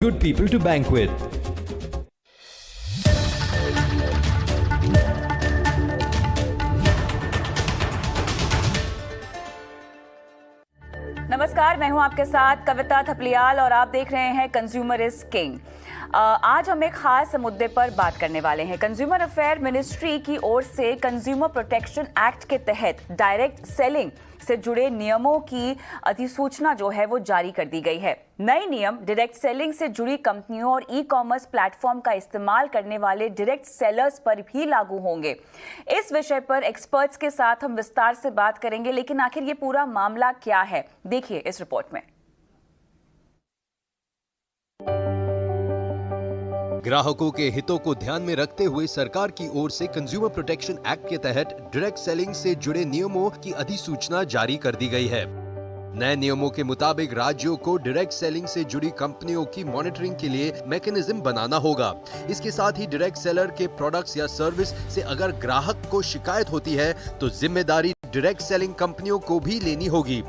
good people to bank with. नमस्कार, मैं हूं आपके साथ कविता थपलियाल और आप देख रहे हैं कंज्यूमर इज किंग। आज हम एक खास मुद्दे पर बात करने वाले हैं। कंज्यूमर अफेयर मिनिस्ट्री की ओर से कंज्यूमर प्रोटेक्शन एक्ट के तहत डायरेक्ट सेलिंग से जुड़े नियमों की अधिसूचना जो है वो जारी कर दी गई है। नए नियम डायरेक्ट सेलिंग से जुड़ी कंपनियों और ई कॉमर्स प्लेटफॉर्म का इस्तेमाल करने वाले डायरेक्ट सेलर्स पर भी लागू होंगे। इस विषय पर एक्सपर्ट्स के साथ हम विस्तार से बात करेंगे, लेकिन आखिर ये पूरा मामला क्या है, देखिए इस रिपोर्ट में। ग्राहकों के हितों को ध्यान में रखते हुए सरकार की ओर से कंज्यूमर प्रोटेक्शन एक्ट के तहत डायरेक्ट सेलिंग से जुड़े नियमों की अधिसूचना जारी कर दी गई है। नए नियमों के मुताबिक राज्यों को डायरेक्ट सेलिंग से जुड़ी कंपनियों की मॉनिटरिंग के लिए मैकेनिज्म बनाना होगा। इसके साथ ही डायरेक्ट सेलर के प्रोडक्ट्स या सर्विस से अगर ग्राहक को शिकायत होती है तो जिम्मेदारी डायरेक्ट सेलिंग कंपनियों को भी लेनी होगी।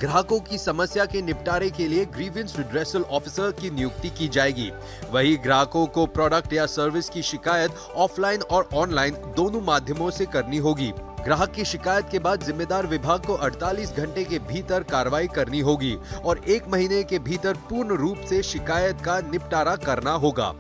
ग्राहकों की समस्या के निपटारे के लिए ग्रीवेंस रिड्रेसल ऑफिसर की नियुक्ति की जाएगी। वही ग्राहकों को प्रोडक्ट या सर्विस की शिकायत ऑफलाइन और ऑनलाइन दोनों माध्यमों से करनी होगी। ग्राहक की शिकायत के बाद जिम्मेदार विभाग को 48 घंटे के भीतर कार्रवाई करनी होगी और 1 महीने के भीतर पूर्ण रूप से शिकायत का निपटारा करना होगा।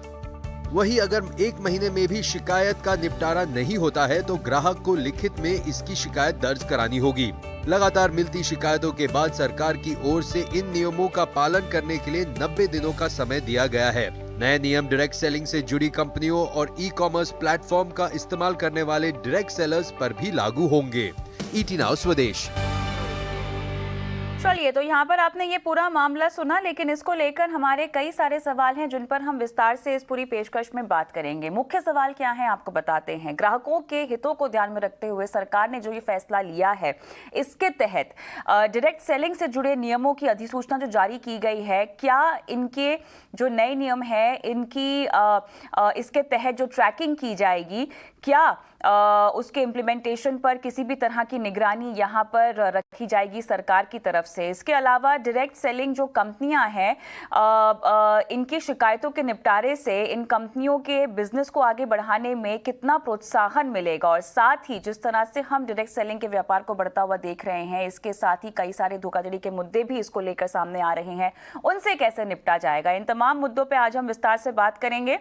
वही अगर 1 महीने में भी शिकायत का निपटारा नहीं होता है तो ग्राहक को लिखित में इसकी शिकायत दर्ज करानी होगी। लगातार मिलती शिकायतों के बाद सरकार की ओर से इन नियमों का पालन करने के लिए 90 दिनों का समय दिया गया है। नए नियम डायरेक्ट सेलिंग से जुड़ी कंपनियों और ई कॉमर्स प्लेटफॉर्म का इस्तेमाल करने वाले डायरेक्ट सेलर्स पर भी लागू होंगे। ईटी नाउ स्वदेश। चलिए, तो यहाँ पर आपने ये पूरा मामला सुना, लेकिन इसको लेकर हमारे कई सारे सवाल हैं जिन पर हम विस्तार से इस पूरी पेशकश में बात करेंगे। मुख्य सवाल क्या है आपको बताते हैं। ग्राहकों के हितों को ध्यान में रखते हुए सरकार ने जो ये फैसला लिया है, इसके तहत डायरेक्ट सेलिंग से जुड़े नियमों की अधिसूचना जो जारी की गई है, क्या इनके जो नए नियम है इनकी इसके तहत जो ट्रैकिंग की जाएगी, क्या उसके इम्प्लीमेंटेशन पर किसी भी तरह की निगरानी यहाँ पर रखी जाएगी सरकार की तरफ से। इसके अलावा डायरेक्ट सेलिंग जो कंपनियां हैं, इनकी शिकायतों के निपटारे से इन कंपनियों के बिजनेस को आगे बढ़ाने में कितना प्रोत्साहन मिलेगा, और साथ ही जिस तरह से हम डायरेक्ट सेलिंग के व्यापार को बढ़ता हुआ देख रहे हैं, इसके साथ ही कई सारे धोखाधड़ी के मुद्दे भी इसको लेकर सामने आ रहे हैं, उनसे कैसे निपटा जाएगा। इन तमाम मुद्दों पर आज हम विस्तार से बात करेंगे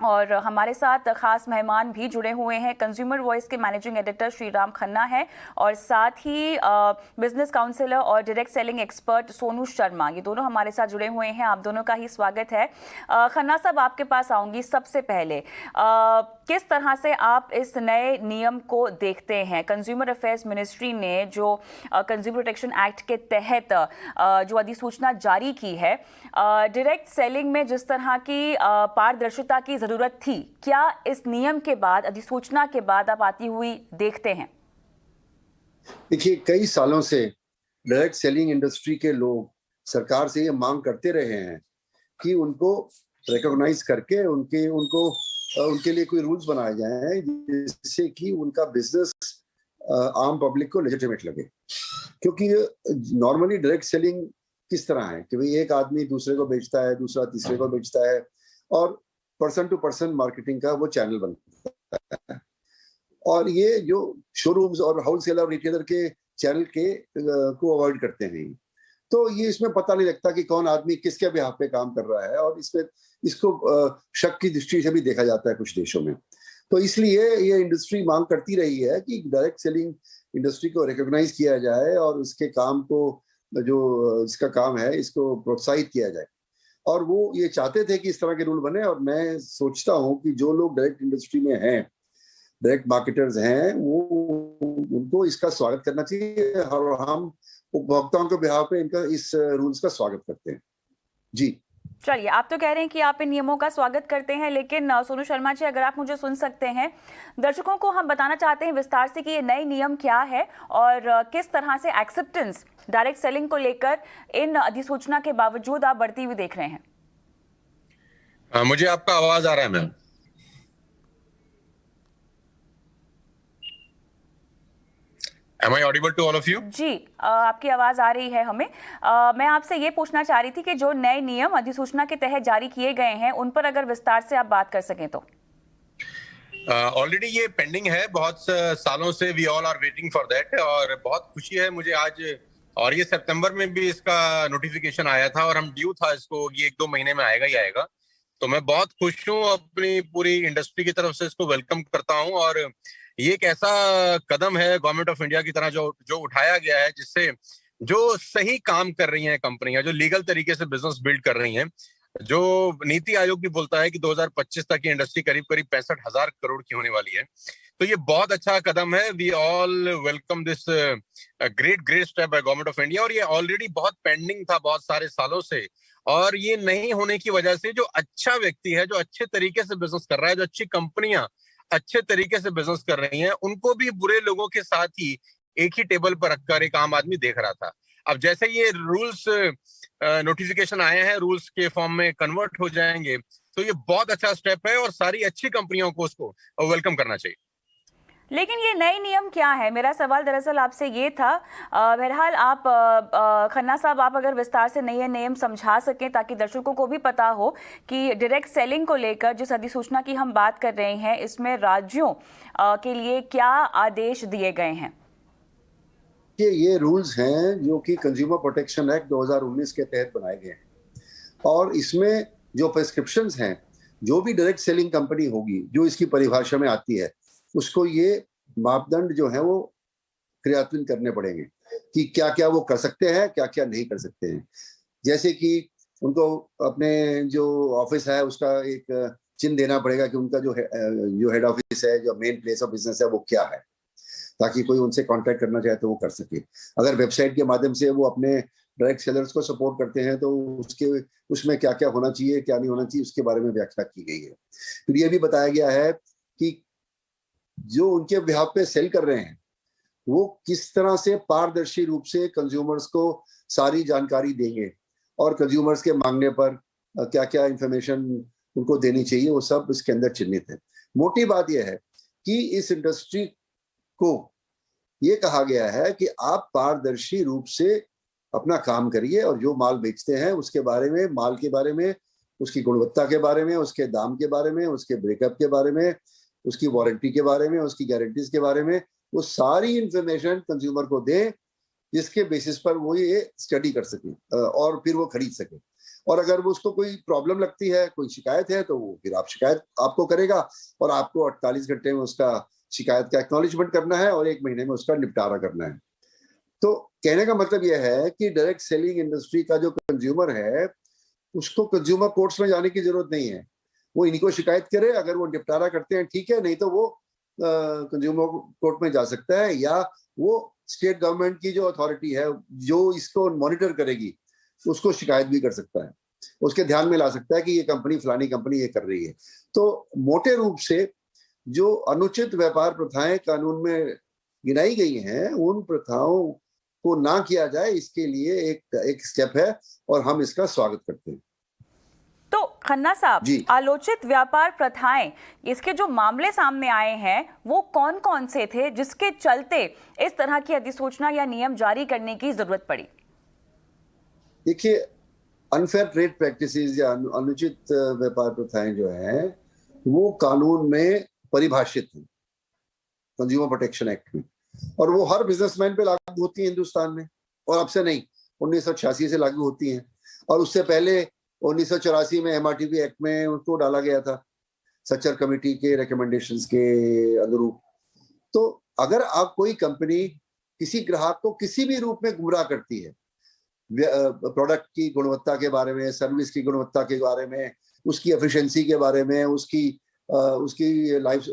और हमारे साथ खास मेहमान भी जुड़े हुए हैं। कंज्यूमर वॉइस के मैनेजिंग एडिटर श्रीराम खन्ना है और साथ ही बिजनेस काउंसलर और direct selling expert Sonu Sharma, ये दोनों हमारे साथ जुड़े हुए हैं। आप दोनों का ही स्वागत है। खन्ना साहब, आपके पास आऊंगी। सबसे पहले किस तरह से आप इस नए नियम को देखते हैं? कंज्यूमर अफेयर्स मिनिस्ट्री ने जो कंज्यूमर प्रोटेक्शन एक्ट के तहत जो अधिसूचना जारी की है, डायरेक्ट सेलिंग में जिस तरह की पारदर्शिता की जरूरत थी, क्या इस नियम के बाद, अधिसूचना के बाद आप आती हुई देखते हैं? देखिए, कई सालों से डायरेक्ट सेलिंग इंडस्ट्री के लोग सरकार से ये मांग करते रहे हैं कि उनको रिकॉग्नाइज करके उनके लिए कोई रूल्स बनाए जाएं जिससे कि उनका बिजनेस आम पब्लिक को लेजिटिमेट लगे। क्योंकि नॉर्मली डायरेक्ट सेलिंग किस तरह है कि भाई एक आदमी दूसरे को बेचता है, दूसरा तीसरे को बेचता है, और पर्सन टू पर्सन मार्केटिंग का वो चैनल बनता है। और ये जो शोरूम्स और होलसेलर और रिटेलर के चैनल के को अवॉइड करते हैं, तो ये इसमें पता नहीं लगता कि कौन आदमी किसके बिहाफ पे काम कर रहा है, और इसको शक की दृष्टि से भी देखा जाता है कुछ देशों में। तो इसलिए ये इंडस्ट्री मांग करती रही है कि डायरेक्ट सेलिंग इंडस्ट्री को रिकॉग्नाइज किया जाए और उसके काम को, जो इसका काम है, इसको प्रोत्साहित किया जाए। और वो ये चाहते थे कि इस तरह के रूल बने, और मैं सोचता हूँ कि जो लोग डायरेक्ट इंडस्ट्री में हैं, डायरेक्ट मार्केटर्स हैं, वो उनको इसका स्वागत करना चाहिए, और हम उपभोक्ताओं के बिहाफ पे इनका इस रूल्स का स्वागत करते हैं। जी चलिए, आप तो कह रहे हैं कि आप इन नियमों का स्वागत करते हैं, लेकिन सोनू शर्मा जी, अगर आप मुझे सुन सकते हैं, दर्शकों को हम बताना चाहते हैं विस्तार से कि ये नए नियम क्या है और किस तरह से एक्सेप्टेंस डायरेक्ट सेलिंग को लेकर इन अधिसूचना के बावजूद आप बढ़ती हुई देख रहे हैं। मुझे आपका आवाज आ रहा है ma'am? Am I audible to all of you? जी, आपकी आवाज आ रही है हमें। मैं आपसे ये पूछना चाह रही थी कि जो नए नियम अधिसूचना के तहत जारी किए गए हैं उन पर अगर विस्तार से आप बात कर सकें तो। ऑलरेडी ये पेंडिंग है, बहुत सालों से we all are waiting for that, और बहुत खुशी है मुझे आज, और ये सितंबर में भी इसका नोटिफिकेशन आया था और हम ड्यू था इसको, ये 1-2 महीने में आएगा ही आएगा। तो मैं बहुत खुश हूँ, अपनी पूरी इंडस्ट्री की तरफ से इसको वेलकम करता हूँ। और ये एक ऐसा कदम है गवर्नमेंट ऑफ इंडिया की तरह जो उठाया गया है, जिससे जो सही काम कर रही हैं कंपनियां, जो लीगल तरीके से बिजनेस बिल्ड कर रही हैं, जो नीति आयोग भी बोलता है कि 2025 तक की इंडस्ट्री करीब 65,000 करोड़ की होने वाली है। तो ये बहुत अच्छा कदम है। We all welcome this great step by government of India. और ये ऑलरेडी बहुत पेंडिंग था बहुत सारे सालों से, और ये नहीं होने की वजह से जो अच्छा व्यक्ति है, जो अच्छे तरीके से बिजनेस कर रहा है, जो अच्छी कंपनियां अच्छे तरीके से बिजनेस कर रही हैं, उनको भी बुरे लोगों के साथ ही एक ही टेबल पर रखकर एक आम आदमी देख रहा था। अब जैसे ये रूल्स नोटिफिकेशन आए हैं, रूल्स के फॉर्म में कन्वर्ट हो जाएंगे, तो ये बहुत अच्छा स्टेप है और सारी अच्छी कंपनियों को उसको वेलकम करना चाहिए। लेकिन ये नए नियम क्या है? मेरा सवाल दरअसल आपसे ये था। बहरहाल आप खन्ना साहब, आप अगर विस्तार से नए नियम समझा सकें ताकि दर्शकों को भी पता हो कि डायरेक्ट सेलिंग को लेकर जिस अधिसूचना की हम बात कर रहे हैं, इसमें राज्यों के लिए क्या आदेश दिए गए हैं? कि ये रूल्स हैं जो कि कंज्यूमर प्रोटेक्शन एक्ट 2019 के तहत बनाए गए हैं, और इसमें जो प्रिस्क्रिप्शंस हैं, जो भी डायरेक्ट सेलिंग कंपनी होगी जो इसकी परिभाषा में आती है, उसको ये मापदंड जो है वो क्रियान्वित करने पड़ेंगे कि क्या क्या वो कर सकते हैं, क्या क्या नहीं कर सकते हैं। जैसे कि उनको अपने जो ऑफिस है उसका एक चिन्ह देना पड़ेगा कि उनका जो हेड ऑफिस है, जो मेन प्लेस ऑफ बिजनेस है, वो क्या है, ताकि कोई उनसे कांटेक्ट करना चाहे तो वो कर सके। अगर वेबसाइट के माध्यम से वो अपने डायरेक्ट सेलर्स को सपोर्ट करते हैं तो उसमें क्या क्या होना चाहिए, क्या नहीं होना चाहिए, उसके बारे में व्याख्या की गई है। फिर ये भी बताया गया है कि जो उनके बिहाफ पे सेल कर रहे हैं वो किस तरह से पारदर्शी रूप से कंज्यूमर्स को सारी जानकारी देंगे, और कंज्यूमर्स के मांगने पर क्या क्या इंफॉर्मेशन उनको देनी चाहिए, वो सब इसके अंदर चिन्हित है। मोटी बात यह है कि इस इंडस्ट्री को ये कहा गया है कि आप पारदर्शी रूप से अपना काम करिए, और जो माल बेचते हैं उसके बारे में, माल के बारे में, उसकी गुणवत्ता के बारे में, उसके दाम के बारे में, उसके ब्रेकअप के बारे में, उसकी वारंटी के बारे में, उसकी गारंटीज के बारे में, वो सारी इंफॉर्मेशन कंज्यूमर को दें, जिसके बेसिस पर वो ये स्टडी कर सके और फिर वो खरीद सके। और अगर वो उसको कोई प्रॉब्लम लगती है, कोई शिकायत है, तो वो फिर शिकायत आपको करेगा, और आपको 48 घंटे में उसका शिकायत का एक्नॉलेजमेंट करना है और 1 महीने में उसका निपटारा करना है। तो कहने का मतलब यह है कि डायरेक्ट सेलिंग इंडस्ट्री का जो कंज्यूमर है, उसको कंज्यूमर कोर्ट्स में जाने की जरूरत नहीं है। वो इनको शिकायत करे, अगर वो निपटारा करते हैं ठीक है, नहीं तो वो कंज्यूमर कोर्ट में जा सकता है, या वो स्टेट गवर्नमेंट की जो अथॉरिटी है जो इसको मॉनिटर करेगी उसको शिकायत भी कर सकता है, उसके ध्यान में ला सकता है कि ये कंपनी, फलानी कंपनी ये कर रही है। तो मोटे रूप से जो अनुचित व्यापार प्रथाएं कानून में गिनाई गई हैं, उन प्रथाओं को ना किया जाए, इसके लिए एक स्टेप है और हम इसका स्वागत करते हैं। तो खन्ना साहब, आलोचित व्यापार प्रथाएं, इसके जो मामले सामने आए हैं वो कौन कौन से थे जिसके चलते इस तरह की अधिसूचना या नियम जारी करने की जरूरत पड़ी? देखिए, अनफेयर ट्रेड प्रैक्टिसेस या अनुचित व्यापार प्रथाएं जो है वो कानून में परिभाषित है, कंज्यूमर प्रोटेक्शन एक्ट में, और वो हर बिजनेसमैन पे लागू होती है हिंदुस्तान में, और अब से नहीं, 1986 से लागू होती हैं, और उससे पहले 1984 में MRTP एक्ट में उसको डाला गया था, सच्चर कमेटी के रिकमेंडेशंस के अनुरूप। तो अगर आप कोई कंपनी किसी ग्राहक को किसी भी रूप में गुमराह करती है, प्रोडक्ट की गुणवत्ता के बारे में, सर्विस की गुणवत्ता के बारे में, उसकी एफिशिएंसी के बारे में, उसकी लाइफ,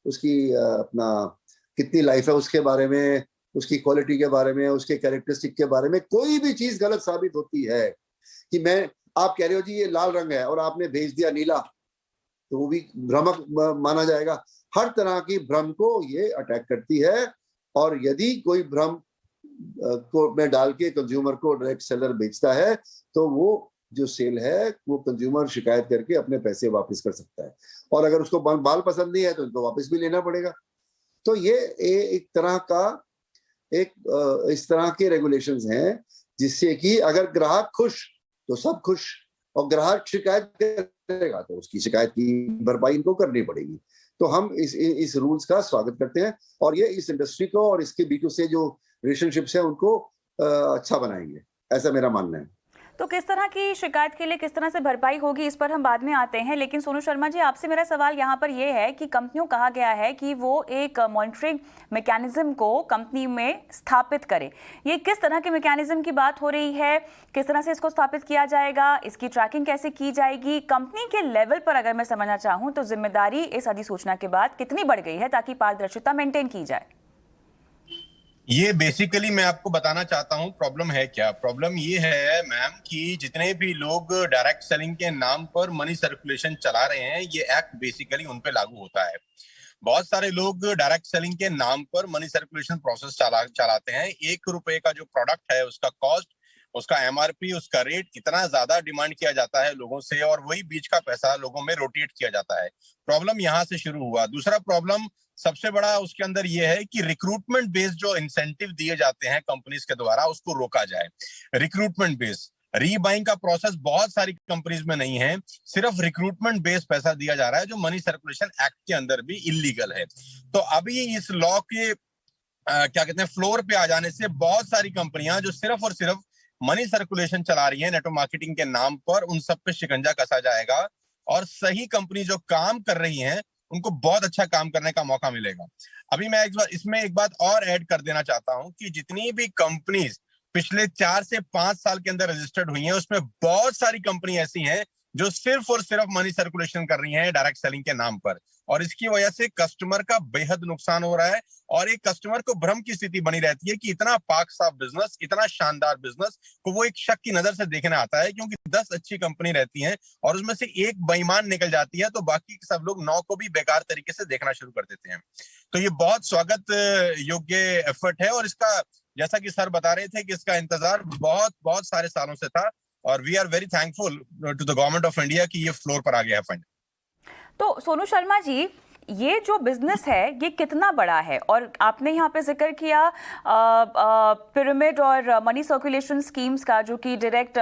उसकी अपना कितनी लाइफ है उसके बारे में, उसकी क्वालिटी के बारे में, उसके कैरेक्टरिस्टिक के बारे में कोई भी चीज गलत साबित होती है, कि आप कह रहे हो जी ये लाल रंग है और आपने भेज दिया नीला, तो वो भी भ्रमक माना जाएगा। हर तरह की भ्रम को ये अटैक करती है, और यदि कोई भ्रम को में डाल के कंज्यूमर को डायरेक्ट सेलर बेचता है, तो वो जो सेल है वो कंज्यूमर शिकायत करके अपने पैसे वापस कर सकता है, और अगर उसको बाल पसंद नहीं है तो उनको वापस भी लेना पड़ेगा। तो ये एक तरह का इस तरह के रेगुलेशंस हैं जिससे कि अगर ग्राहक खुश तो सब खुश, और ग्राहक शिकायत करेगा तो उसकी शिकायत की भरपाई इनको करनी पड़ेगी। तो हम इस रूल्स का स्वागत करते हैं और ये इस इंडस्ट्री को और इसके बीच से जो रिलेशनशिप्स हैं उनको अच्छा बनाएंगे, ऐसा मेरा मानना है। तो किस तरह की शिकायत के लिए किस तरह से भरपाई होगी, इस पर हम बाद में आते हैं, लेकिन सोनू शर्मा जी, आपसे मेरा सवाल यहाँ पर यह है कि कंपनियों कहा गया है कि वो एक मॉनिटरिंग मैकेनिज्म को कंपनी में स्थापित करे। ये किस तरह के मैकेनिज्म की बात हो रही है, किस तरह से इसको स्थापित किया जाएगा, इसकी ट्रैकिंग कैसे की जाएगी? कंपनी के लेवल पर अगर मैं समझना चाहूँ तो जिम्मेदारी इस अधिसूचना के बाद कितनी बढ़ गई है ताकि पारदर्शिता मेंटेन की जाए? ये बेसिकली मैं आपको बताना चाहता हूँ प्रॉब्लम है क्या। प्रॉब्लम ये है मैम कि जितने भी लोग डायरेक्ट सेलिंग के नाम पर मनी सर्कुलेशन चला रहे हैं, ये एक्ट बेसिकली उन पे लागू होता है। बहुत सारे लोग डायरेक्ट सेलिंग के नाम पर मनी सर्कुलेशन प्रोसेस चलाते हैं। 1 रुपए का जो प्रोडक्ट है उसका कॉस्ट, उसका एमआरपी, उसका रेट इतना ज्यादा डिमांड किया जाता है लोगों से, और वही बीच का पैसा लोगों में रोटेट किया जाता है। प्रॉब्लम यहाँ से शुरू हुआ। दूसरा प्रॉब्लम सबसे बड़ा उसके अंदर यह है कि रिक्रूटमेंट बेस्ड जो इंसेंटिव दिए जाते हैं कंपनीज के द्वारा, उसको रोका जाए। रिक्रूटमेंट बेस्ड रीबाइंग का प्रोसेस बहुत सारी कंपनीज में नहीं है, सिर्फ रिक्रूटमेंट बेस्ड पैसा दिया जा रहा है, जो मनी सर्कुलेशन एक्ट के अंदर भी इलीगल है। तो अभी इस लॉ के क्या कहते हैं फ्लोर पे आ जाने से बहुत सारी कंपनियां जो सिर्फ और सिर्फ मनी सर्कुलेशन चला रही है नेटवर्क मार्केटिंग के नाम पर, उन सब पे शिकंजा कसा जाएगा और सही कंपनी जो काम कर रही हैं उनको बहुत अच्छा काम करने का मौका मिलेगा। अभी मैं इसमें एक बात और ऐड कर देना चाहता हूं कि जितनी भी कंपनीज पिछले 4 से 5 साल के अंदर रजिस्टर्ड हुई हैं, उसमें बहुत सारी कंपनी ऐसी हैं जो सिर्फ और सिर्फ मनी सर्कुलेशन कर रही हैं डायरेक्ट सेलिंग के नाम पर, और इसकी वजह से कस्टमर का बेहद नुकसान हो रहा है और एक कस्टमर को भ्रम की स्थिति बनी रहती है कि इतना पाक साफ बिजनेस, इतना शानदार बिजनेस को वो एक शक की नजर से देखने आता है, क्योंकि 10 अच्छी कंपनी रहती हैं और उसमें से एक बेईमान निकल जाती है तो बाकी सब लोग 9 को भी बेकार तरीके से देखना शुरू कर देते हैं। तो ये बहुत स्वागत योग्य एफर्ट है और इसका, जैसा कि सर बता रहे थे, कि इसका इंतजार बहुत बहुत सारे सालों से था और we are very thankful to the government of India कि ये फ्लोर पर आ गया है फंड। तो सोनू शर्मा जी, ये जो बिजनेस है ये कितना बड़ा है? और आपने यहाँ पे जिक्र किया पिरामिड और मनी सर्कुलेशन स्कीम्स का, जो कि डायरेक्ट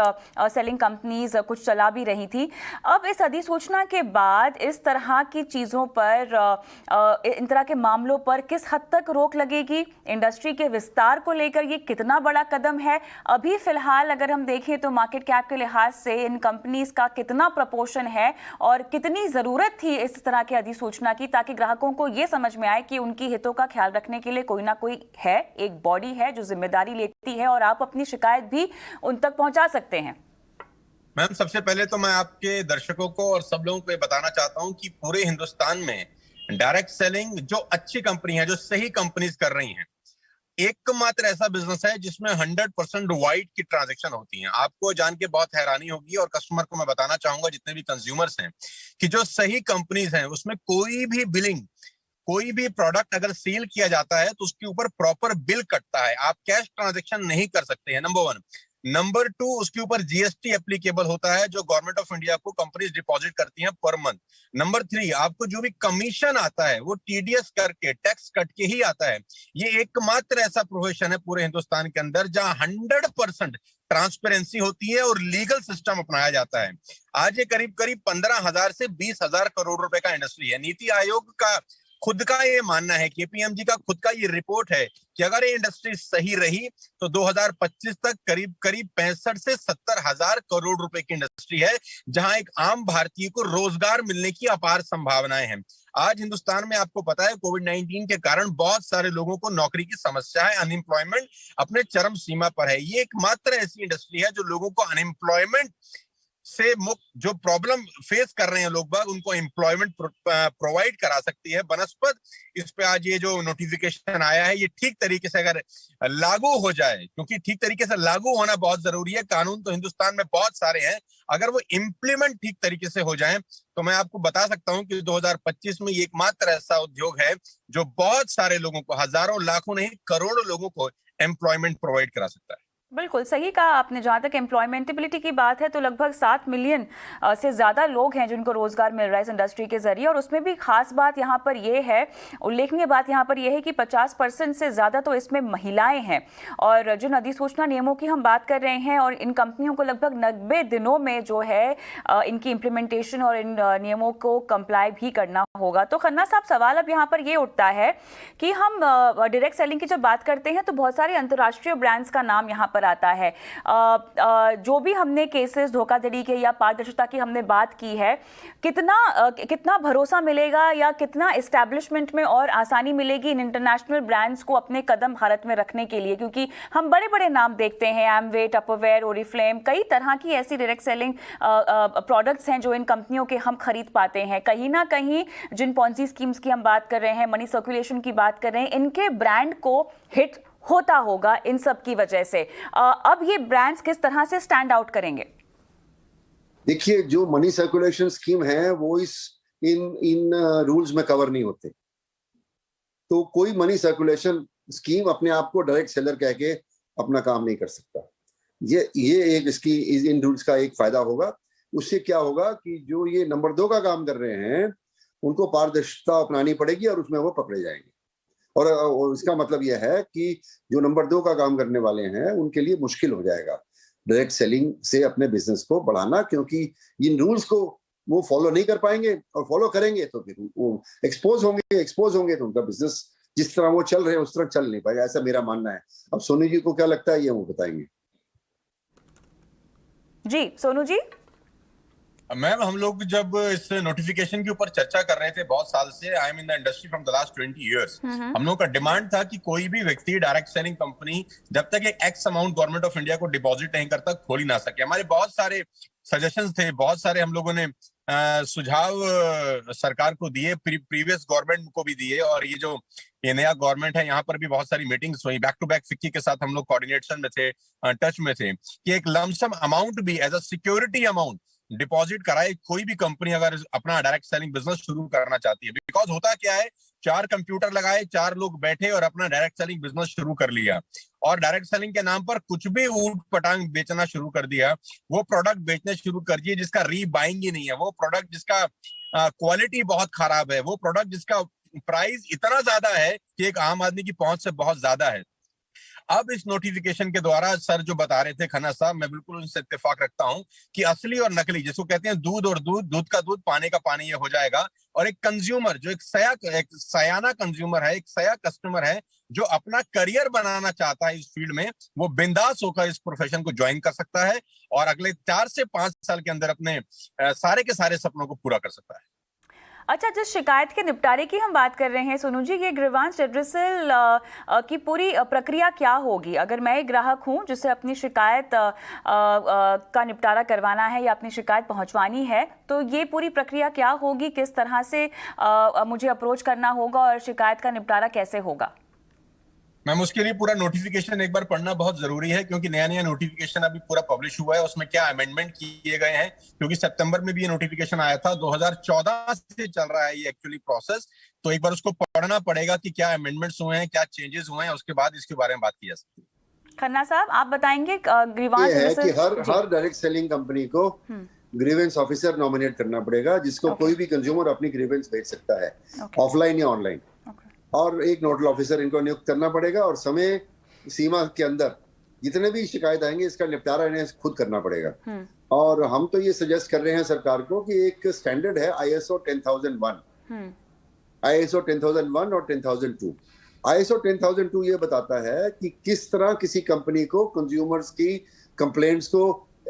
सेलिंग कंपनीज कुछ चला भी रही थी। अब इस अधिसूचना के बाद इस तरह की चीज़ों पर, इन तरह के मामलों पर किस हद तक रोक लगेगी? इंडस्ट्री के विस्तार को लेकर ये कितना बड़ा कदम है? अभी फिलहाल अगर हम देखें तो मार्केट कैप के लिहाज से इन कंपनीज का कितना प्रपोर्शन है और कितनी ज़रूरत थी इस तरह की अधिसूचना की, ताकि ग्राहकों को यह समझ में आए कि उनकी हितों का ख्याल रखने के लिए कोई ना कोई है, एक बॉडी है जो जिम्मेदारी लेती है और आप अपनी शिकायत भी उन तक पहुंचा सकते हैं। मैम, सबसे पहले तो मैं आपके दर्शकों को और सब लोगों को बताना चाहता हूं कि पूरे हिंदुस्तान में डायरेक्ट सेलिंग जो अच्छी कंपनी है, जो सही कंपनीज कर रही हैं, एकमात्र ऐसा बिजनेस है जिसमें 100% वाइट की ट्रांजैक्शन होती हैं। आपको जान के बहुत हैरानी होगी और कस्टमर को मैं बताना चाहूंगा, जितने भी कंज्यूमर्स हैं, कि जो सही कंपनीज हैं उसमें कोई भी बिलिंग, कोई भी प्रोडक्ट अगर सेल किया जाता है तो उसके ऊपर प्रॉपर बिल कटता है। आप कैश ट्रांजैक्शन नहीं कर सकते हैं, नंबर 1। नंबर 2, उसके ऊपर जीएसटी एप्लीकेबल होता है जो गवर्नमेंट ऑफ इंडिया को कंपनीज डिपॉजिट करती हैं पर मंथ। नंबर 3, आपको जो भी कमीशन आता है वो टीडीएस करके, टैक्स कट के ही आता है। ये एकमात्र ऐसा प्रोफेशन है पूरे हिंदुस्तान के अंदर जहां 100% ट्रांसपेरेंसी होती है और लीगल सिस्टम अपनाया जाता है। आज ये करीब करीब 15,000 से 20,000 करोड़ रुपए का इंडस्ट्री है। नीति आयोग का खुद का ये मानना है, केपीएमजी का खुद का ये रिपोर्ट है कि अगर ये इंडस्ट्री सही रही तो 2025 तक करीब करीब 65 से 70 हजार करोड़ रुपए की इंडस्ट्री है, जहां एक आम भारतीय को रोजगार मिलने की अपार संभावनाएं हैं। आज हिंदुस्तान में आपको पता है कोविड-19 के कारण बहुत सारे लोगों को नौकरी की समस्या है, अनएम्प्लॉयमेंट अपने चरम सीमा पर है। ये एकमात्र ऐसी इंडस्ट्री है जो लोगों को अनएम्प्लॉयमेंट से मुक्त, जो प्रॉब्लम फेस कर रहे हैं लोग बाग, उनको एम्प्लॉयमेंट प्रोवाइड करा सकती है बनस्पत। इस पे आज ये जो नोटिफिकेशन आया है, ये ठीक तरीके से अगर लागू हो जाए, क्योंकि ठीक तरीके से लागू होना बहुत जरूरी है। कानून तो हिंदुस्तान में बहुत सारे हैं, अगर वो इम्प्लीमेंट ठीक तरीके से हो जाए तो मैं आपको बता सकता हूं कि 2025 में ये एकमात्र ऐसा उद्योग है जो बहुत सारे लोगों को, हजारों लाखों नहीं करोड़ों लोगों को एम्प्लॉयमेंट प्रोवाइड करा सकता है। बिल्कुल सही कहा आपने। जहाँ तक एम्प्लॉयमेंटेबिलिटी की बात है तो लगभग 7 मिलियन से ज़्यादा लोग हैं जिनको रोज़गार मिल रहा है इस इंडस्ट्री के जरिए। और उसमें भी खास बात यहाँ पर ये है, उल्लेखनीय बात यहाँ पर यह है कि 50% से ज़्यादा तो इसमें महिलाएं हैं। और जिन अधिसूचना नियमों की हम बात कर रहे हैं, और इन कंपनियों को लगभग 90 दिनों में जो है इनकी इम्प्लीमेंटेशन और इन नियमों को कंप्लाई भी करना होगा। तो खन्ना साहब, सवाल अब यहाँ पर ये उठता है कि हम डायरेक्ट सेलिंग की जब बात करते हैं तो बहुत सारे अंतर्राष्ट्रीय ब्रांड्स का नाम यहाँ पर आता है। जो भी हमने केसेस धोखाधड़ी के या पारदर्शिता की हमने बात की है, कितना भरोसा मिलेगा या कितना एस्टैब्लिशमेंट में और आसानी मिलेगी इन इंटरनेशनल ब्रांड्स को अपने कदम भारत में रखने के लिए? क्योंकि हम बड़े बड़े नाम देखते हैं, एमवे, टपरवेयर, ओरिफ्लेम, कई तरह की ऐसी डायरेक्ट सेलिंग प्रोडक्ट्स हैं जो इन कंपनियों के हम खरीद पाते हैं। कहीं ना कहीं जिन पॉन्जी स्कीम्स की हम बात कर रहे हैं, मनी सर्कुलेशन की बात कर रहे हैं, इनके ब्रांड को हिट होता होगा इन सब की वजह से। अब ये ब्रांड्स किस तरह से स्टैंड आउट करेंगे? देखिए, जो मनी सर्कुलेशन स्कीम है वो इन रूल्स में कवर नहीं होते। तो कोई मनी सर्कुलेशन स्कीम अपने आप को डायरेक्ट सेलर कह के अपना काम नहीं कर सकता। ये एक इसकी इन रूल्स का एक फायदा होगा। उससे क्या होगा कि जो ये नंबर 2 का काम कर रहे हैं उनको पारदर्शिता अपनानी पड़ेगी और उसमें वो पकड़े जाएंगे। और इसका मतलब यह है कि जो नंबर 2 का काम करने वाले हैं उनके लिए मुश्किल हो जाएगा डायरेक्ट सेलिंग से अपने बिजनेस को बढ़ाना, क्योंकि इन रूल्स को वो फॉलो नहीं कर पाएंगे, और फॉलो करेंगे तो फिर वो एक्सपोज होंगे तो उनका बिजनेस जिस तरह वो चल रहे हैं उस तरह चल नहीं पाएगा। ऐसा मेरा मानना है। अब सोनू जी को क्या लगता है ये वो बताएंगे। जी सोनू जी। मैम, हम लोग जब इस नोटिफिकेशन के ऊपर चर्चा कर रहे थे बहुत साल से, I am in the industry from the last 20 years, हम लोगों का डिमांड था कि कोई भी व्यक्ति डायरेक्ट सेलिंग कंपनी जब तक एक x amount government of India को डिपॉजिट नहीं करता खोल ही ना सके। हमारे बहुत सारे सजेशंस थे, बहुत सारे हम लोगों ने सुझाव सरकार को दिए, प्रीवियस गवर्नमेंट को भी दिए, और ये नया गवर्नमेंट है यहाँ पर भी बहुत सारी मीटिंग्स हुई। बैक टू बैक फिक्की के साथ हम लोग कोऑर्डिनेशन में थे, टच में थे कि एक लमसम अमाउंट भी as a security amount deposit कराए कोई भी कंपनी अगर अपना डायरेक्ट सेलिंग बिजनेस शुरू करना चाहती है। बिकॉज होता क्या है, 4 कंप्यूटर लगाए, 4 लोग बैठे और अपना डायरेक्ट सेलिंग बिजनेस शुरू कर लिया, और डायरेक्ट सेलिंग के नाम पर कुछ भी ऊट पटांग बेचना शुरू कर दिया। वो प्रोडक्ट बेचने शुरू कर दिए जिसका रीबाइंग ही नहीं है, वो प्रोडक्ट जिसका क्वालिटी बहुत खराब है, वो प्रोडक्ट जिसका प्राइस इतना ज्यादा है कि एक आम आदमी की पहुंच से बहुत ज्यादा है। अब इस नोटिफिकेशन के द्वारा सर जो बता रहे थे खन्ना साहब, मैं बिल्कुल उनसे इत्तेफाक रखता हूं कि असली और नकली, जिसको कहते हैं दूध और दूध का दूध, पानी का पानी, ये हो जाएगा। और एक कंज्यूमर जो एक सयाना कंज्यूमर है, एक सया कस्टमर है जो अपना करियर बनाना चाहता है इस फील्ड में, वो बिंदास होकर इस प्रोफेशन को ज्वाइन कर सकता है और अगले 4 से 5 साल के अंदर अपने सारे के सारे सपनों को पूरा कर सकता है। अच्छा, जिस शिकायत के निपटारे की हम बात कर रहे हैं सोनू जी, ये ग्रीवांस रिड्रेसल की पूरी प्रक्रिया क्या होगी? अगर मैं एक ग्राहक हूं जिसे अपनी शिकायत का निपटारा करवाना है या अपनी शिकायत पहुंचवानी है, तो ये पूरी प्रक्रिया क्या होगी? किस तरह से मुझे अप्रोच करना होगा और शिकायत का निपटारा कैसे होगा? मैम, उसके लिए पूरा नोटिफिकेशन एक बार पढ़ना बहुत जरूरी है, क्योंकि नया नोटिफिकेशन अभी पूरा पब्लिश हुआ है। उसमें क्या अमेंडमेंट किए गए हैं, क्योंकि सितंबर में भी ये नोटिफिकेशन आया था, 2014 से चल रहा है ये एक्चुअली प्रोसेस। तो एक बार उसको पढ़ना पड़ेगा कि क्या अमेंडमेंट्स हुए हैं, क्या चेंजेस हुए हैं, उसके बाद इसके बारे में बात की जा सकती है। खन्ना साहब, आप बताएंगे ग्रीवांस है कि हर डायरेक्ट सेलिंग कंपनी को ग्रीवेंस ऑफिसर नॉमिनेट करना पड़ेगा, जिसको कोई भी कंज्यूमर अपनी ग्रीवेंस भेज सकता है, ऑफलाइन या ऑनलाइन। और एक नोडल ऑफिसर इनको नियुक्त करना पड़ेगा, और समय सीमा के अंदर जितने भी शिकायत आएंगे इसका निपटारा इन्हें खुद करना पड़ेगा। और हम तो ये सजेस्ट कर रहे हैं सरकार को कि एक स्टैंडर्ड है ISO 10001, ISO 10001 और 10002। ISO 10002 ये बताता है कि किस तरह किसी कंपनी को कंज्यूमर्स की कंप्लेंट्स को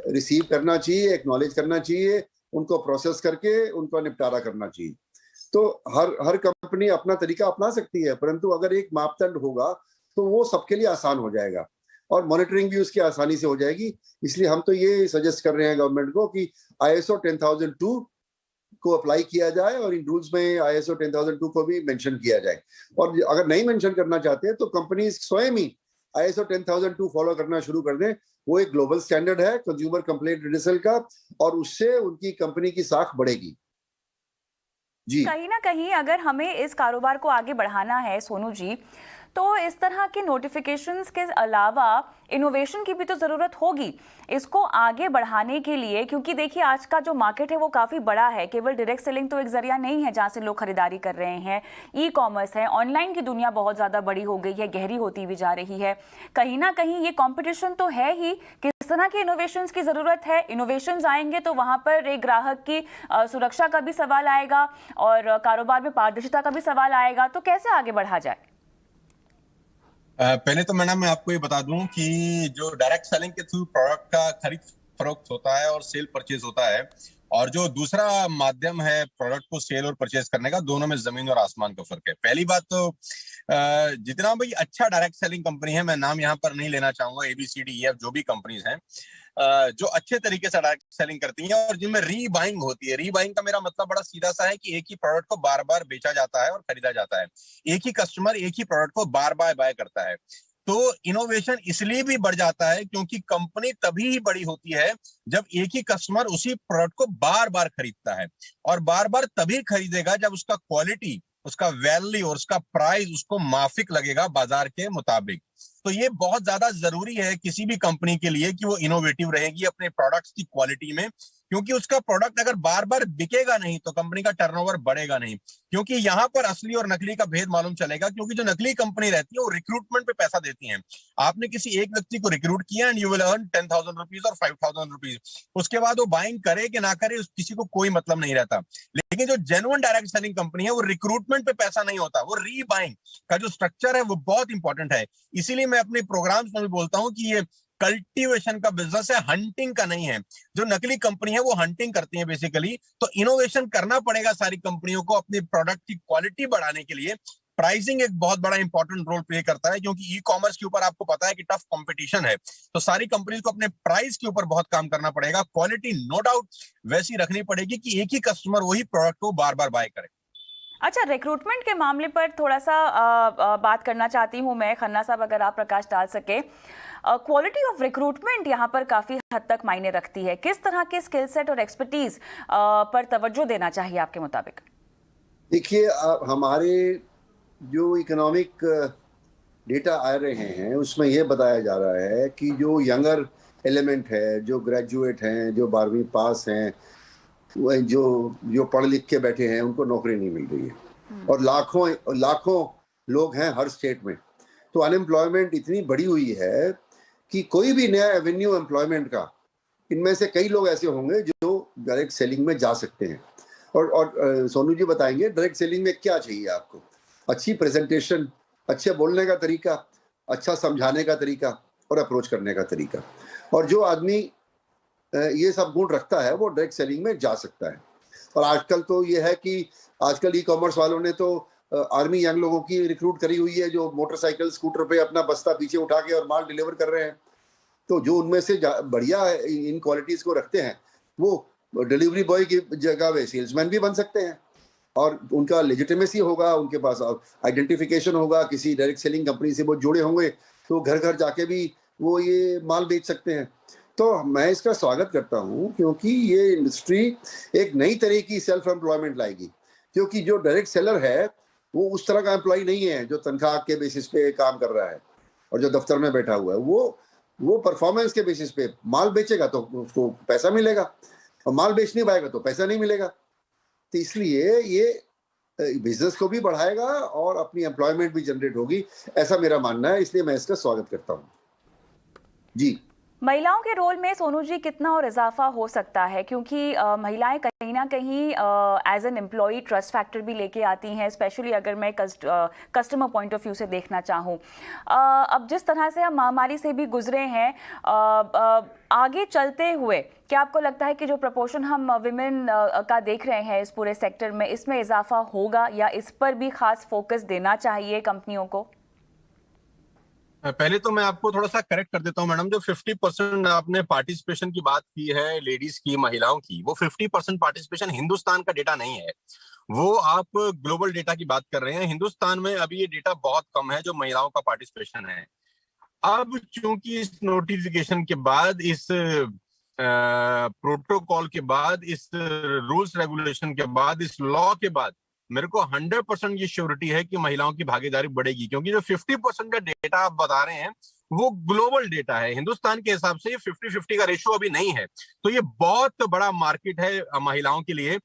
रिसीव करना चाहिए, एक्नॉलेज करना चाहिए, उनको प्रोसेस करके उनका निपटारा करना चाहिए। तो हर कंपनी अपना तरीका अपना सकती है, परंतु अगर एक मापदंड होगा तो वो सबके लिए आसान हो जाएगा और मॉनिटरिंग भी उसकी आसानी से हो जाएगी। इसलिए हम तो ये सजेस्ट कर रहे हैं गवर्नमेंट को कि ISO 10002 को अप्लाई किया जाए और इन रूल्स में ISO 10002 को भी मेंशन किया जाए। और अगर नहीं मेंशन करना चाहते तो कंपनीज स्वयं ही ISO 10002 फॉलो करना शुरू कर दें। वो एक ग्लोबल स्टैंडर्ड है कंज्यूमर कंप्लेंट रिड्रेसल का, और उससे उनकी कंपनी की साख बढ़ेगी। जी, कहीं ना कहीं अगर हमें इस कारोबार को आगे बढ़ाना है सोनू जी, तो इस तरह के नोटिफिकेशंस के अलावा इनोवेशन की भी तो ज़रूरत होगी इसको आगे बढ़ाने के लिए, क्योंकि देखिए आज का जो मार्केट है वो काफ़ी बड़ा है। केवल डायरेक्ट सेलिंग तो एक जरिया नहीं है जहाँ से लोग खरीदारी कर रहे हैं, ई कॉमर्स है, ऑनलाइन की दुनिया बहुत ज़्यादा बड़ी हो गई है, गहरी होती भी जा रही है। कहीं ना कहीं ये कॉम्पिटिशन तो है ही। किस तरह के इनोवेशंस की ज़रूरत है? इनोवेशंस आएंगे तो वहाँ पर एक ग्राहक की सुरक्षा का भी सवाल आएगा और कारोबार में पारदर्शिता का भी सवाल आएगा। तो कैसे आगे बढ़ा जाए? पहले तो मैडम मैं आपको ये बता दूं कि जो डायरेक्ट सेलिंग के थ्रू प्रोडक्ट का खरीद फरोख्त होता है और सेल परचेज होता है, और जो दूसरा माध्यम है प्रोडक्ट को सेल और परचेज करने का, दोनों में जमीन और आसमान का फर्क है। पहली बात तो जितना भाई अच्छा डायरेक्ट सेलिंग कंपनी है, मैं नाम यहाँ पर नहीं लेना चाहूंगा, ABCDEF जो भी कंपनीज हैं जो अच्छे तरीके से डायरेक्ट सेलिंग करती हैं और जिनमें रीबाइंग होती है। रीबाइंग का मेरा मतलब बड़ा सीधा सा है कि एक ही प्रोडक्ट को बार बार बेचा जाता है और खरीदा जाता है। एक ही कस्टमर एक ही प्रोडक्ट को बार बार बाय करता है। तो इनोवेशन इसलिए भी बढ़ जाता है क्योंकि कंपनी तभी ही बड़ी होती है जब एक ही कस्टमर उसी प्रोडक्ट को बार बार खरीदता है, और बार बार तभी खरीदेगा जब उसका क्वालिटी, उसका वैल्यू और उसका प्राइस उसको माफिक लगेगा बाजार के मुताबिक। तो ये बहुत ज्यादा जरूरी है किसी भी कंपनी के लिए कि वो इनोवेटिव रहेगी अपने प्रोडक्ट्स की क्वालिटी में, क्योंकि उसका प्रोडक्ट अगर बार बार बिकेगा नहीं तो कंपनी का टर्नओवर बढ़ेगा नहीं। क्योंकि यहाँ पर असली और नकली का भेद मालूम चलेगा, क्योंकि जो नकली कंपनी रहती है वो रिक्रूटमेंट पे पैसा देती है। आपने किसी एक व्यक्ति को रिक्रूट किया and you will earn 10,000 rupees और 5,000 रुपीज, उसके बाद वो बाइंग करे कि ना करे किसी को कोई मतलब नहीं रहता। लेकिन जो जेन्युइन डायरेक्ट सेलिंग कंपनी है वो रिक्रूटमेंट पे पैसा नहीं होता, वो रीबाइंग का जो स्ट्रक्चर है वो बहुत इंपॉर्टेंट है। इसीलिए मैं अपने प्रोग्राम्स में भी बोलता हूं कि ये कल्टीवेशन का बिजनेस है, हंटिंग का नहीं है। जो नकली कंपनी है वो हंटिंग करती है बेसिकली। तो इनोवेशन करना पड़ेगा सारी कंपनियों को अपनी प्रोडक्ट की क्वालिटी बढ़ाने के लिए। प्राइसिंग एक बहुत बड़ा इंपॉर्टेंट रोल प्ले करता है, क्योंकि ई कॉमर्स के ऊपर आपको पता है कि टफ कंपटीशन है। तो सारी कंपनीज को अपने प्राइस के ऊपर बहुत काम करना पड़ेगा। क्वालिटी नो डाउट वैसी रखनी पड़ेगी कि एक ही कस्टमर वही प्रोडक्ट को बार बार बाय करे। अच्छा, रिक्रूटमेंट के मामले पर थोड़ा सा बात करना चाहती हूँ मैं। खन्ना साहब, अगर आप प्रकाश डाल सके, क्वालिटी ऑफ रिक्रूटमेंट यहाँ पर काफ़ी हद तक मायने रखती है। किस तरह के स्किल सेट और एक्सपर्टीज पर तवज्जो देना चाहिए आपके मुताबिक? देखिए, हमारे जो इकोनॉमिक डेटा आ रहे हैं उसमें यह बताया जा रहा है कि जो यंगर एलिमेंट है, जो ग्रेजुएट हैं, जो 12वीं पास हैं, जो पढ़ लिख के बैठे हैं, उनको नौकरी नहीं मिल रही है। और लाखों लोग हैं हर स्टेट में। तो अनएम्प्लॉयमेंट इतनी बड़ी हुई है कि कोई भी नया एवेन्यू एम्प्लॉयमेंट का, इनमें से कई लोग ऐसे होंगे जो डायरेक्ट सेलिंग में जा सकते हैं। और सोनू जी बताएंगे डायरेक्ट सेलिंग में क्या चाहिए आपको। अच्छी प्रेजेंटेशन, अच्छे बोलने का तरीका, अच्छा समझाने का तरीका और अप्रोच करने का तरीका। और जो आदमी ये सब गुण रखता है वो डायरेक्ट सेलिंग में जा सकता है। और आजकल तो ये है कि आजकल ई कॉमर्स वालों ने तो आर्मी यंग लोगों की रिक्रूट करी हुई है, जो मोटरसाइकिल स्कूटर पे अपना बस्ता पीछे उठा के और माल डिलीवर कर रहे हैं। तो जो उनमें से बढ़िया इन क्वालिटीज को रखते हैं वो डिलीवरी बॉय की जगह वे सेल्समैन भी बन सकते हैं, और उनका लेजिटिमेसी होगा, उनके पास आइडेंटिफिकेशन होगा, किसी डायरेक्ट सेलिंग कंपनी से वो जुड़े होंगे, तो घर घर जाके भी वो ये माल बेच सकते हैं। तो मैं इसका स्वागत करता हूं, क्योंकि ये इंडस्ट्री एक नई तरह की सेल्फ एम्प्लॉयमेंट लाएगी। क्योंकि जो डायरेक्ट सेलर है वो उस तरह का एम्प्लॉय नहीं है जो तनख्वाह के बेसिस पे काम कर रहा है और जो दफ्तर में बैठा हुआ है। वो परफॉर्मेंस के बेसिस पे माल बेचेगा तो उसको पैसा मिलेगा, और माल बेच नहीं पाएगा तो पैसा नहीं मिलेगा। तो इसलिए ये बिजनेस को भी बढ़ाएगा और अपनी एम्प्लॉयमेंट भी जनरेट होगी, ऐसा मेरा मानना है। इसलिए मैं इसका स्वागत करता हूँ जी। महिलाओं के रोल में सोनू जी कितना और इजाफा हो सकता है? क्योंकि महिलाएं कहीं ना कहीं as an employee trust factor भी लेके आती हैं, स्पेशली अगर मैं कस्टमर पॉइंट ऑफ व्यू से देखना चाहूँ। अब जिस तरह से हम महामारी से भी गुजरे हैं, आगे चलते हुए क्या आपको लगता है कि जो प्रपोर्शन हम विमेन का देख रहे हैं इस पूरे सेक्टर में, इसमें इजाफा होगा या इस पर भी खास फोकस देना चाहिए कंपनियों को? पहले तो मैं आपको थोड़ा सा करेक्ट कर देता हूं मैडम। जो 50% आपने पार्टिसिपेशन की बात की है लेडीज की, महिलाओं की, वो 50% पार्टिसिपेशन हिंदुस्तान का डेटा नहीं है, वो आप ग्लोबल डेटा की बात कर रहे हैं। हिंदुस्तान में अभी ये डेटा बहुत कम है जो महिलाओं का पार्टिसिपेशन है। अब चूंकि इस नोटिफिकेशन के बाद, इस प्रोटोकॉल के बाद, इस रूल्स रेगुलेशन के बाद, इस लॉ के बाद मेरे को 100% ये श्योरिटी है कि महिलाओं की भागीदारी बढ़ेगी, क्योंकि जो 50% का डेटा आप बता रहे हैं वो ग्लोबल डेटा है। हिंदुस्तान के हिसाब से ये 50-50 का रेशियो अभी नहीं है, तो ये बहुत बड़ा मार्केट है महिलाओं के लिए।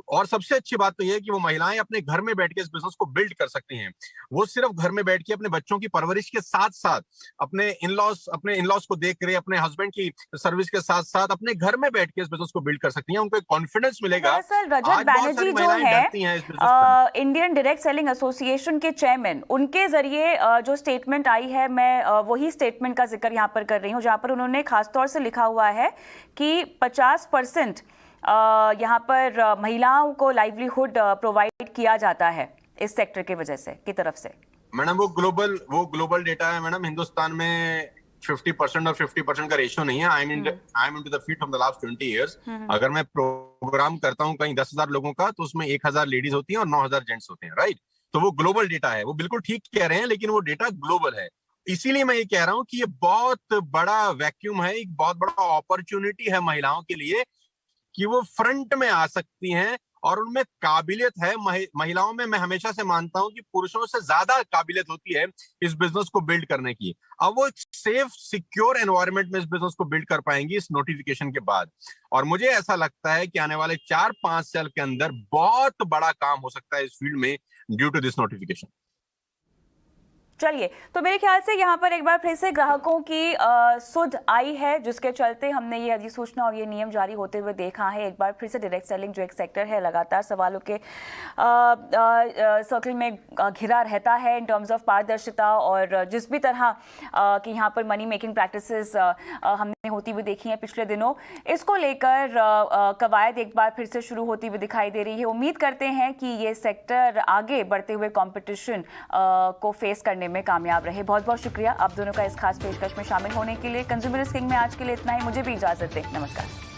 और सबसे अच्छी बात तो ये है कि वो महिलाएं अपने घर में बैठ के इस बिजनेस को बिल्ड कर सकती हैं। वो सिर्फ घर में बैठ के अपने बच्चों की परवरिश के साथ साथ अपने इन-लॉज को देख रहे, अपने हस्बैंड की सर्विस के साथ साथ अपने घर में बैठ के इस बिजनेस को बिल्ड कर सकती हैं। उनको एक कॉन्फिडेंस मिलेगा। दरअसल रजत बैनर्जी जो है इंडियन डायरेक्ट सेलिंग एसोसिएशन के चेयरमैन, उनके जरिए जो स्टेटमेंट आई है, मैं वही स्टेटमेंट का जिक्र यहाँ पर कर रही हूँ, जहाँ पर उन्होंने खासतौर से लिखा हुआ है कि 50% यहाँ पर महिलाओं को लाइवलीहुड प्रोवाइड किया जाता है इस सेक्टर की वजह से, की तरफ से। मैडम वो ग्लोबल डेटा है मैडम। हिंदुस्तान में 50% और 50% का रेशियो नहीं है। I am into the field from the last 20 years. अगर मैं प्रोग्राम करता हूँ कहीं 10,000 लोगों का, तो उसमें 1,000 लेडीज होती हैं और 9,000 जेंट्स होते हैं, राइट। तो वो ग्लोबल डेटा है। वो बिल्कुल ठीक कह रहे हैं, लेकिन वो डेटा ग्लोबल है। इसीलिए मैं ये कह रहा हूँ कि ये बहुत बड़ा वैक्यूम है, एक बहुत बड़ा अपॉर्चुनिटी है महिलाओं के लिए कि वो फ्रंट में आ सकती हैं और उनमें काबिलियत है। महिलाओं में मैं हमेशा से मानता हूं कि पुरुषों से ज्यादा काबिलियत होती है इस बिजनेस को बिल्ड करने की। अब वो एक सेफ सिक्योर एनवायरनमेंट में इस बिजनेस को बिल्ड कर पाएंगी इस नोटिफिकेशन के बाद। और मुझे ऐसा लगता है कि आने वाले 4-5 साल के अंदर बहुत बड़ा काम हो सकता है इस फील्ड में ड्यू टू दिस नोटिफिकेशन। चलिए, तो मेरे ख्याल से यहाँ पर एक बार फिर से ग्राहकों की सुध आई है, जिसके चलते हमने ये अधिसूचना और ये नियम जारी होते हुए देखा है। एक बार फिर से डायरेक्ट सेलिंग जो एक सेक्टर है, लगातार सवालों के सर्कल में घिरा रहता है इन टर्म्स ऑफ पारदर्शिता, और जिस भी तरह कि यहाँ पर मनी मेकिंग प्रैक्टिसेस हमने होती हुई देखी हैं पिछले दिनों, इसको लेकर कवायद एक बार फिर से शुरू होती हुई दिखाई दे रही है। उम्मीद करते हैं कि ये सेक्टर आगे बढ़ते हुए कॉम्पिटिशन को फेस करने में कामयाब रहे। बहुत बहुत शुक्रिया आप दोनों का इस खास पेशकश में शामिल होने के लिए। कंज्यूमर किंग में आज के लिए इतना ही। मुझे भी इजाजत दें। नमस्कार।